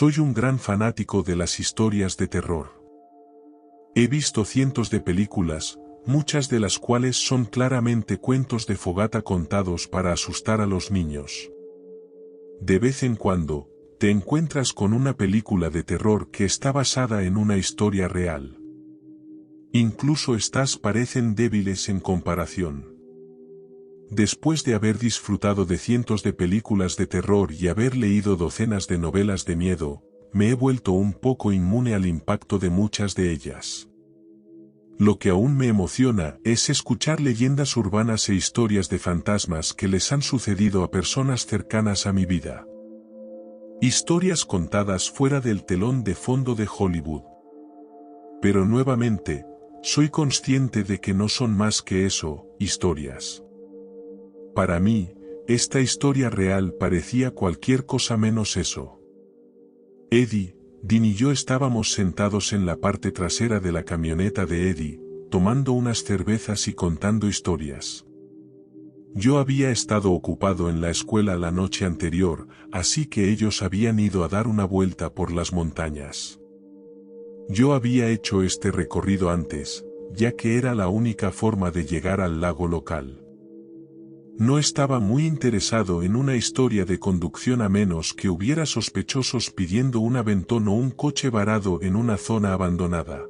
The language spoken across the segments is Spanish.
Soy un gran fanático de las historias de terror. He visto cientos de películas, muchas de las cuales son claramente cuentos de fogata contados para asustar a los niños. De vez en cuando, te encuentras con una película de terror que está basada en una historia real. Incluso estas parecen débiles en comparación. Después de haber disfrutado de cientos de películas de terror y haber leído docenas de novelas de miedo, me he vuelto un poco inmune al impacto de muchas de ellas. Lo que aún me emociona es escuchar leyendas urbanas e historias de fantasmas que les han sucedido a personas cercanas a mi vida. Historias contadas fuera del telón de fondo de Hollywood. Pero nuevamente, soy consciente de que no son más que eso, historias. Para mí, esta historia real parecía cualquier cosa menos eso. Eddie, Dean y yo estábamos sentados en la parte trasera de la camioneta de Eddie, tomando unas cervezas y contando historias. Yo había estado ocupado en la escuela la noche anterior, así que ellos habían ido a dar una vuelta por las montañas. Yo había hecho este recorrido antes, ya que era la única forma de llegar al lago local. No estaba muy interesado en una historia de conducción a menos que hubiera sospechosos pidiendo un aventón o un coche varado en una zona abandonada.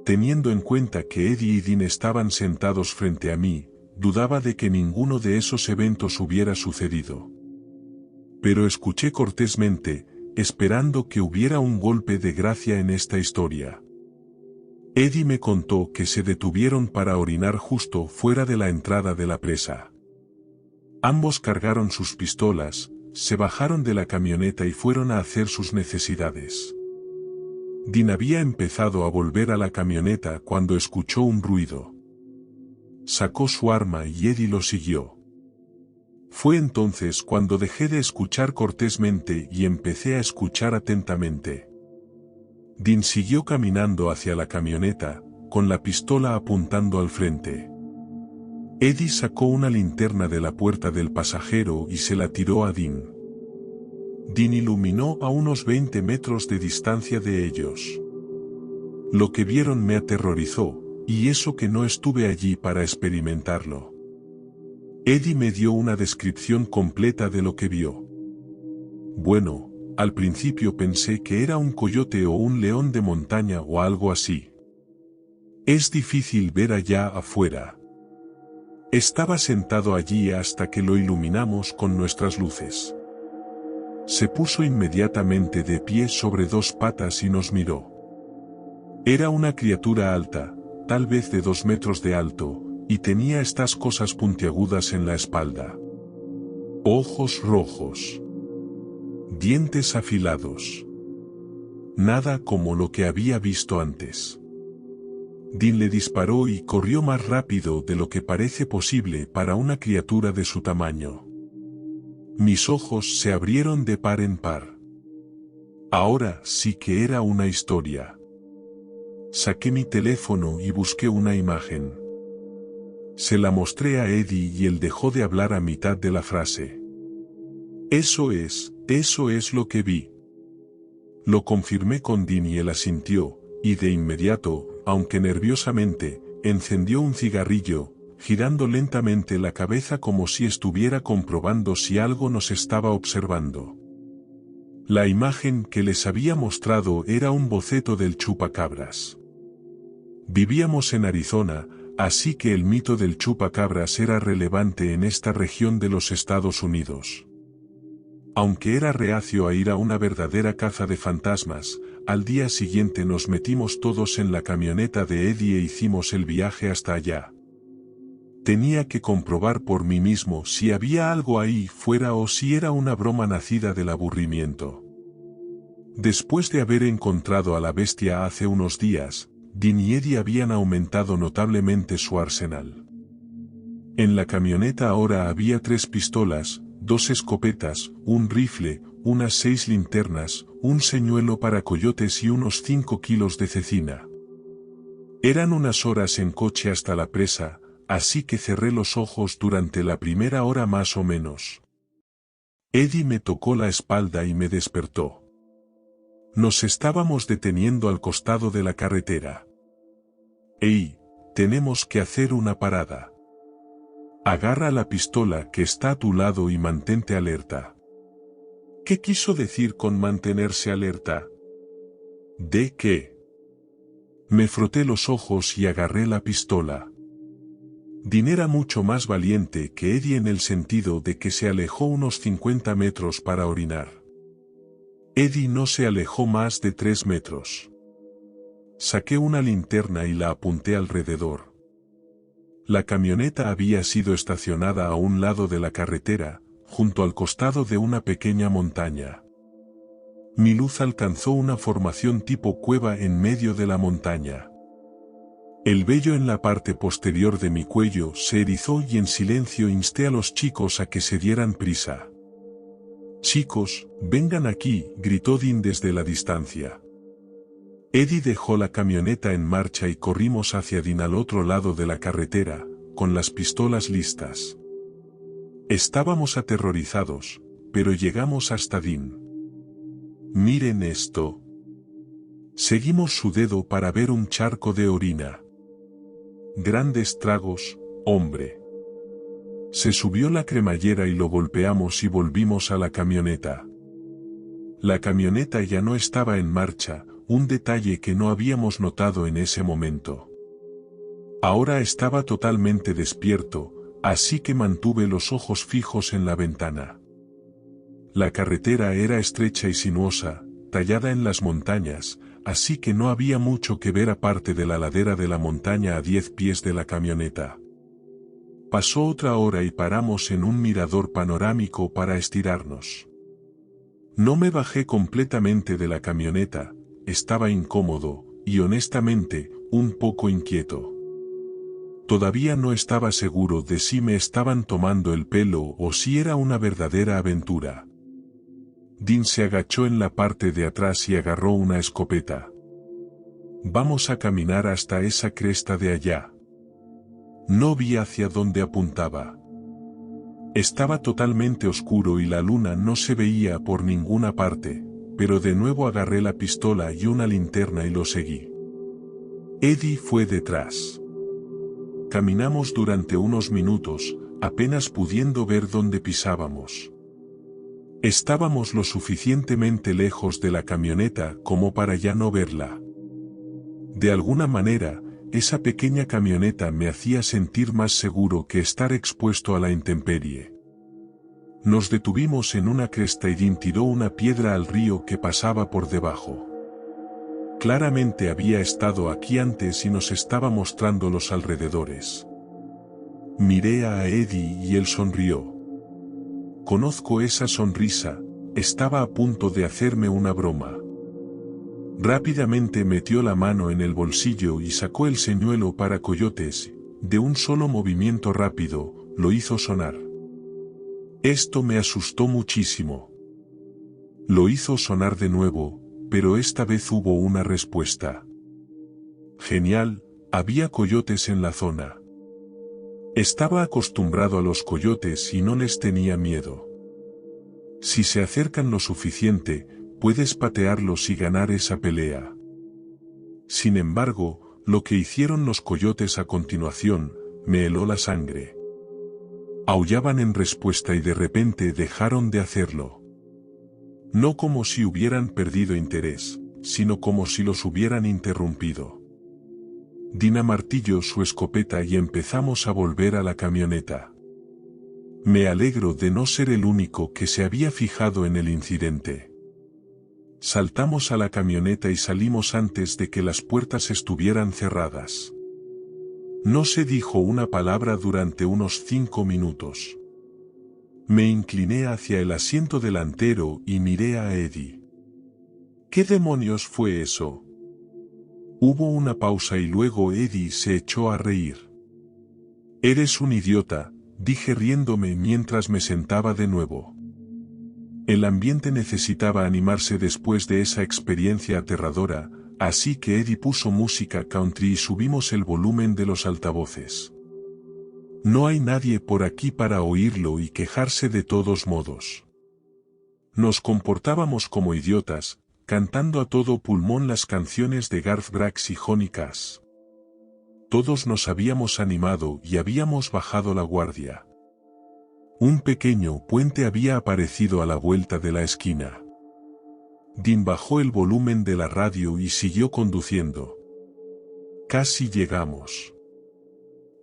Teniendo en cuenta que Eddie y Dean estaban sentados frente a mí, dudaba de que ninguno de esos eventos hubiera sucedido. Pero escuché cortésmente, esperando que hubiera un golpe de gracia en esta historia. Eddie me contó que se detuvieron para orinar justo fuera de la entrada de la presa. Ambos cargaron sus pistolas, se bajaron de la camioneta y fueron a hacer sus necesidades. Dean había empezado a volver a la camioneta cuando escuchó un ruido. Sacó su arma y Eddie lo siguió. Fue entonces cuando dejé de escuchar cortésmente y empecé a escuchar atentamente. Dean siguió caminando hacia la camioneta, con la pistola apuntando al frente. Eddie sacó una linterna de la puerta del pasajero y se la tiró a Dean. Dean iluminó a unos 20 metros de distancia de ellos. Lo que vieron me aterrorizó, y eso que no estuve allí para experimentarlo. Eddie me dio una descripción completa de lo que vio. Bueno, al principio pensé que era un coyote o un león de montaña o algo así. Es difícil ver allá afuera. Estaba sentado allí hasta que lo iluminamos con nuestras luces. Se puso inmediatamente de pie sobre dos patas y nos miró. Era una criatura alta, tal vez de 2 metros de alto, y tenía estas cosas puntiagudas en la espalda. Ojos rojos. Dientes afilados. Nada como lo que había visto antes. Dean le disparó y corrió más rápido de lo que parece posible para una criatura de su tamaño. Mis ojos se abrieron de par en par. Ahora sí que era una historia. Saqué mi teléfono y busqué una imagen. Se la mostré a Eddie y él dejó de hablar a mitad de la frase. Eso es lo que vi. Lo confirmé con Dean y él asintió, y de inmediato, aunque nerviosamente, encendió un cigarrillo, girando lentamente la cabeza como si estuviera comprobando si algo nos estaba observando. La imagen que les había mostrado era un boceto del chupacabras. Vivíamos en Arizona, así que el mito del chupacabras era relevante en esta región de los Estados Unidos. Aunque era reacio a ir a una verdadera caza de fantasmas, al día siguiente nos metimos todos en la camioneta de Eddie e hicimos el viaje hasta allá. Tenía que comprobar por mí mismo si había algo ahí fuera o si era una broma nacida del aburrimiento. Después de haber encontrado a la bestia hace unos días, Dean y Eddie habían aumentado notablemente su arsenal. En la camioneta ahora había 3 pistolas, 2 escopetas, un rifle, unas 6 linternas, un señuelo para coyotes y unos 5 kilos de cecina. Eran unas horas en coche hasta la presa, así que cerré los ojos durante la primera hora más o menos. Eddie me tocó la espalda y me despertó. Nos estábamos deteniendo al costado de la carretera. ¡Ey! Tenemos que hacer una parada. Agarra la pistola que está a tu lado y mantente alerta. ¿Qué quiso decir con mantenerse alerta? ¿De qué? Me froté los ojos y agarré la pistola. Dean era mucho más valiente que Eddie en el sentido de que se alejó unos 50 metros para orinar. Eddie no se alejó más de 3 metros. Saqué una linterna y la apunté alrededor. La camioneta había sido estacionada a un lado de la carretera, junto al costado de una pequeña montaña. Mi luz alcanzó una formación tipo cueva en medio de la montaña. El vello en la parte posterior de mi cuello se erizó y en silencio insté a los chicos a que se dieran prisa. «Chicos, vengan aquí», gritó Dean desde la distancia. Eddie dejó la camioneta en marcha y corrimos hacia Dean al otro lado de la carretera, con las pistolas listas. Estábamos aterrorizados, pero llegamos hasta Dean. «Miren esto». Seguimos su dedo para ver un charco de orina. «Grandes tragos, hombre». Se subió la cremallera y lo golpeamos y volvimos a la camioneta. La camioneta ya no estaba en marcha, un detalle que no habíamos notado en ese momento. Ahora estaba totalmente despierto, así que mantuve los ojos fijos en la ventana. La carretera era estrecha y sinuosa, tallada en las montañas, así que no había mucho que ver aparte de la ladera de la montaña a 10 pies de la camioneta. Pasó otra hora y paramos en un mirador panorámico para estirarnos. No me bajé completamente de la camioneta, estaba incómodo, y honestamente, un poco inquieto. Todavía no estaba seguro de si me estaban tomando el pelo o si era una verdadera aventura. Dean se agachó en la parte de atrás y agarró una escopeta. «Vamos a caminar hasta esa cresta de allá». No vi hacia dónde apuntaba. Estaba totalmente oscuro y la luna no se veía por ninguna parte, pero de nuevo agarré la pistola y una linterna y lo seguí. Eddie fue detrás. Caminamos durante unos minutos, apenas pudiendo ver dónde pisábamos. Estábamos lo suficientemente lejos de la camioneta como para ya no verla. De alguna manera, esa pequeña camioneta me hacía sentir más seguro que estar expuesto a la intemperie. Nos detuvimos en una cresta y Dean tiró una piedra al río que pasaba por debajo. Claramente había estado aquí antes y nos estaba mostrando los alrededores. Miré a Eddie y él sonrió. Conozco esa sonrisa, estaba a punto de hacerme una broma. Rápidamente metió la mano en el bolsillo y sacó el señuelo para coyotes, de un solo movimiento rápido, lo hizo sonar. Esto me asustó muchísimo. Lo hizo sonar de nuevo, pero esta vez hubo una respuesta. Genial, había coyotes en la zona. Estaba acostumbrado a los coyotes y no les tenía miedo. Si se acercan lo suficiente, puedes patearlos y ganar esa pelea. Sin embargo, lo que hicieron los coyotes a continuación, me heló la sangre. Aullaban en respuesta y de repente dejaron de hacerlo. No como si hubieran perdido interés, sino como si los hubieran interrumpido. Dean amartilló su escopeta y empezamos a volver a la camioneta. Me alegro de no ser el único que se había fijado en el incidente. Saltamos a la camioneta y salimos antes de que las puertas estuvieran cerradas. No se dijo una palabra durante unos 5 minutos. Me incliné hacia el asiento delantero y miré a Eddie. ¿Qué demonios fue eso? Hubo una pausa y luego Eddie se echó a reír. Eres un idiota, dije riéndome mientras me sentaba de nuevo. El ambiente necesitaba animarse después de esa experiencia aterradora, así que Eddie puso música country y subimos el volumen de los altavoces. No hay nadie por aquí para oírlo y quejarse de todos modos. Nos comportábamos como idiotas, cantando a todo pulmón las canciones de Garth Brooks y Johnny Cash. Todos nos habíamos animado y habíamos bajado la guardia. Un pequeño puente había aparecido a la vuelta de la esquina. Dean bajó el volumen de la radio y siguió conduciendo. Casi llegamos.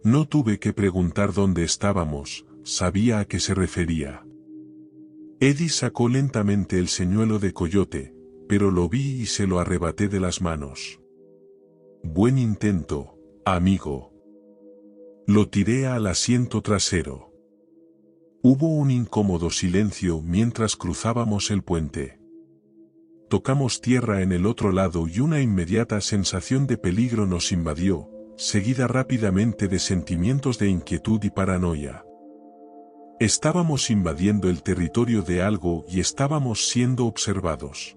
No tuve que preguntar dónde estábamos, sabía a qué se refería. Eddie sacó lentamente el señuelo de coyote, pero lo vi y se lo arrebaté de las manos. Buen intento, amigo. Lo tiré al asiento trasero. Hubo un incómodo silencio mientras cruzábamos el puente. Tocamos tierra en el otro lado y una inmediata sensación de peligro nos invadió, seguida rápidamente de sentimientos de inquietud y paranoia. Estábamos invadiendo el territorio de algo y estábamos siendo observados.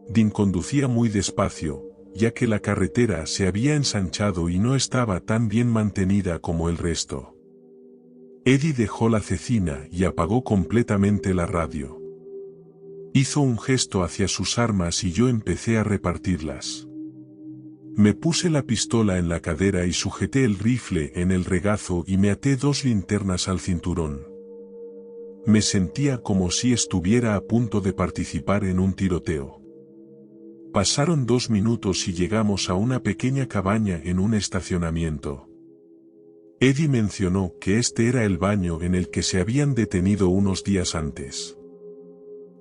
Dean conducía muy despacio, ya que la carretera se había ensanchado y no estaba tan bien mantenida como el resto. Eddie dejó la cecina y apagó completamente la radio. Hizo un gesto hacia sus armas y yo empecé a repartirlas. Me puse la pistola en la cadera y sujeté el rifle en el regazo y me até 2 linternas al cinturón. Me sentía como si estuviera a punto de participar en un tiroteo. Pasaron 2 minutos y llegamos a una pequeña cabaña en un estacionamiento. Eddie mencionó que este era el baño en el que se habían detenido unos días antes.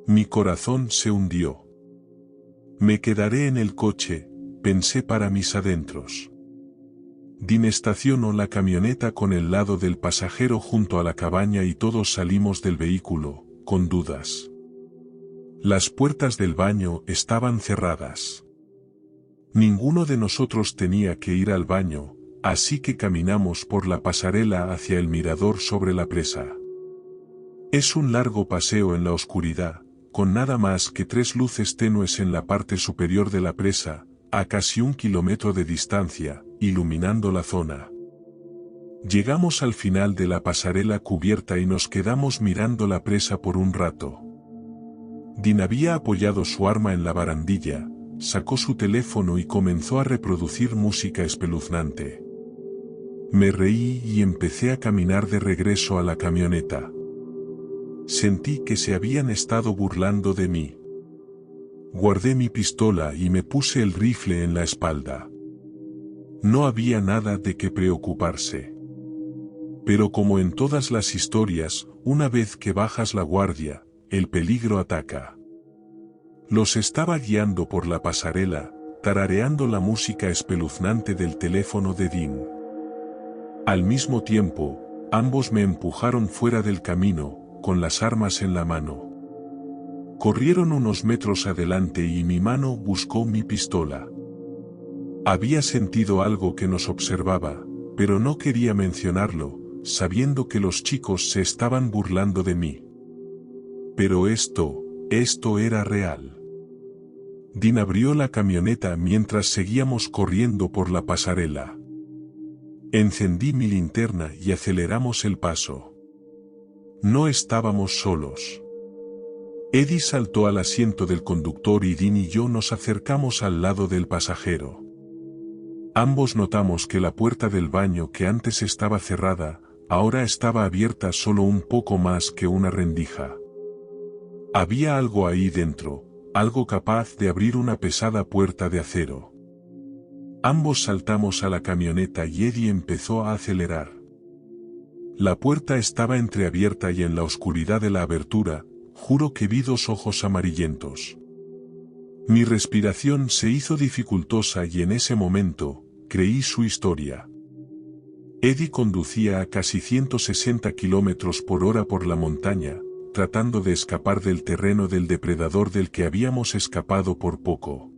Mi corazón se hundió. Me quedaré en el coche, pensé para mis adentros. Dean estacionó la camioneta con el lado del pasajero junto a la cabaña y todos salimos del vehículo, con dudas. Las puertas del baño estaban cerradas. Ninguno de nosotros tenía que ir al baño, así que caminamos por la pasarela hacia el mirador sobre la presa. Es un largo paseo en la oscuridad, con nada más que 3 luces tenues en la parte superior de la presa, a casi 1 kilómetro de distancia, iluminando la zona. Llegamos al final de la pasarela cubierta y nos quedamos mirando la presa por un rato. Dean había apoyado su arma en la barandilla, sacó su teléfono y comenzó a reproducir música espeluznante. Me reí y empecé a caminar de regreso a la camioneta. Sentí que se habían estado burlando de mí. Guardé mi pistola y me puse el rifle en la espalda. No había nada de qué preocuparse. Pero como en todas las historias, una vez que bajas la guardia, el peligro ataca. Los estaba guiando por la pasarela, tarareando la música espeluznante del teléfono de Dean. Al mismo tiempo, ambos me empujaron fuera del camino, con las armas en la mano. Corrieron unos metros adelante y mi mano buscó mi pistola. Había sentido algo que nos observaba, pero no quería mencionarlo, sabiendo que los chicos se estaban burlando de mí. Pero esto era real. Dean abrió la camioneta mientras seguíamos corriendo por la pasarela. Encendí mi linterna y aceleramos el paso. No estábamos solos. Eddie saltó al asiento del conductor y Dean y yo nos acercamos al lado del pasajero. Ambos notamos que la puerta del baño que antes estaba cerrada, ahora estaba abierta solo un poco más que una rendija. Había algo ahí dentro, algo capaz de abrir una pesada puerta de acero. Ambos saltamos a la camioneta y Eddie empezó a acelerar. La puerta estaba entreabierta y en la oscuridad de la abertura, juro que vi 2 ojos amarillentos. Mi respiración se hizo dificultosa y en ese momento, creí su historia. Eddie conducía a casi 160 kilómetros por hora por la montaña, tratando de escapar del terreno del depredador del que habíamos escapado por poco.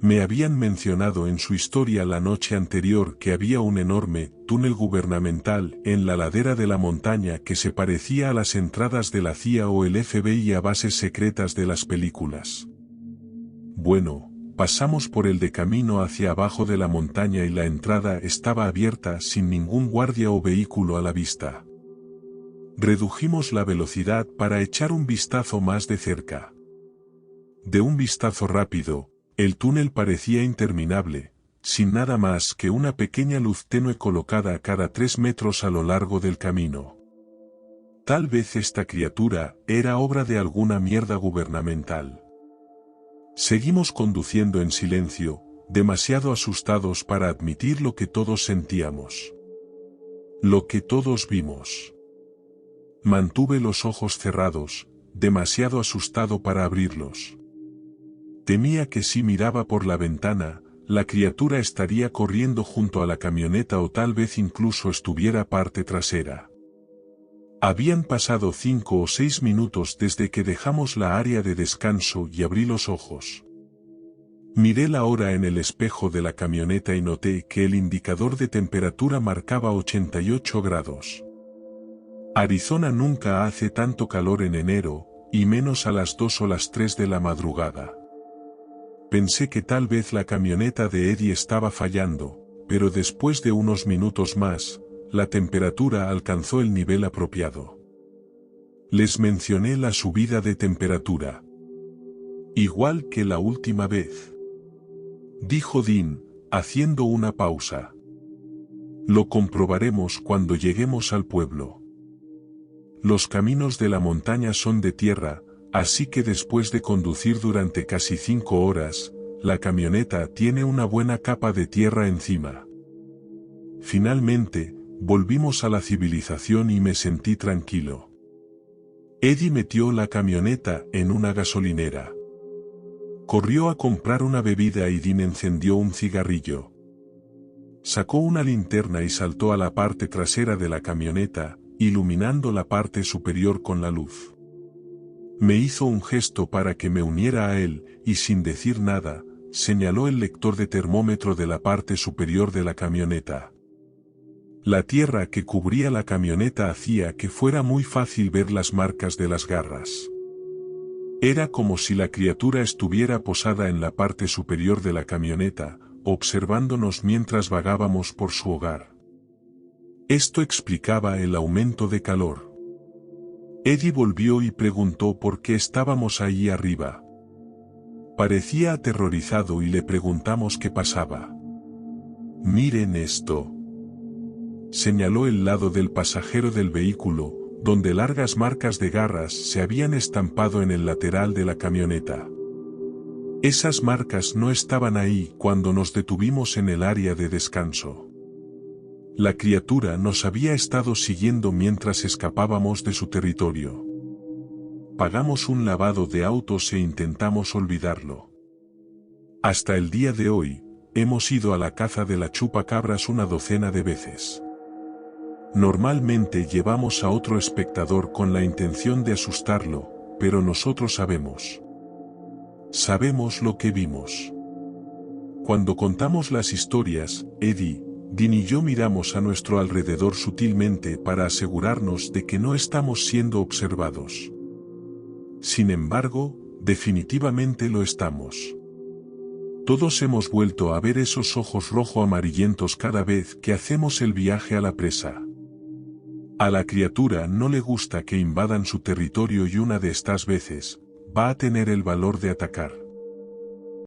Me habían mencionado en su historia la noche anterior que había un enorme túnel gubernamental en la ladera de la montaña que se parecía a las entradas de la CIA o el FBI a bases secretas de las películas. Bueno, pasamos por el de camino hacia abajo de la montaña y la entrada estaba abierta sin ningún guardia o vehículo a la vista. Redujimos la velocidad para echar un vistazo más de cerca. De un vistazo rápido, el túnel parecía interminable, sin nada más que una pequeña luz tenue colocada a cada 3 metros a lo largo del camino. Tal vez esta criatura era obra de alguna mierda gubernamental. Seguimos conduciendo en silencio, demasiado asustados para admitir lo que todos sentíamos. Lo que todos vimos. Mantuve los ojos cerrados, demasiado asustado para abrirlos. Temía que si miraba por la ventana, la criatura estaría corriendo junto a la camioneta o tal vez incluso estuviera parte trasera. Habían pasado 5 o 6 minutos desde que dejamos la área de descanso y abrí los ojos. Miré la hora en el espejo de la camioneta y noté que el indicador de temperatura marcaba 88 grados. Arizona nunca hace tanto calor en enero, y menos a las 2 o las 3 de la madrugada. Pensé que tal vez la camioneta de Eddie estaba fallando, pero después de unos minutos más, la temperatura alcanzó el nivel apropiado. Les mencioné la subida de temperatura. Igual que la última vez, dijo Dean, haciendo una pausa. Lo comprobaremos cuando lleguemos al pueblo. Los caminos de la montaña son de tierra, así que después de conducir durante casi 5 horas, la camioneta tiene una buena capa de tierra encima. Finalmente, volvimos a la civilización y me sentí tranquilo. Eddie metió la camioneta en una gasolinera. Corrió a comprar una bebida y Dean encendió un cigarrillo. Sacó una linterna y saltó a la parte trasera de la camioneta, iluminando la parte superior con la luz. Me hizo un gesto para que me uniera a él, y sin decir nada, señaló el lector de termómetro de la parte superior de la camioneta. La tierra que cubría la camioneta hacía que fuera muy fácil ver las marcas de las garras. Era como si la criatura estuviera posada en la parte superior de la camioneta, observándonos mientras vagábamos por su hogar. Esto explicaba el aumento de calor. Eddie volvió y preguntó por qué estábamos ahí arriba. Parecía aterrorizado y le preguntamos qué pasaba. «Miren esto», señaló el lado del pasajero del vehículo, donde largas marcas de garras se habían estampado en el lateral de la camioneta. Esas marcas no estaban ahí cuando nos detuvimos en el área de descanso. La criatura nos había estado siguiendo mientras escapábamos de su territorio. Pagamos un lavado de autos e intentamos olvidarlo. Hasta el día de hoy, hemos ido a la caza de la chupacabras una docena de veces. Normalmente llevamos a otro espectador con la intención de asustarlo, pero nosotros sabemos. Sabemos lo que vimos. Cuando contamos las historias, Eddie, Dean y yo miramos a nuestro alrededor sutilmente para asegurarnos de que no estamos siendo observados. Sin embargo, definitivamente lo estamos. Todos hemos vuelto a ver esos ojos rojo-amarillentos cada vez que hacemos el viaje a la presa. A la criatura no le gusta que invadan su territorio y una de estas veces, va a tener el valor de atacar.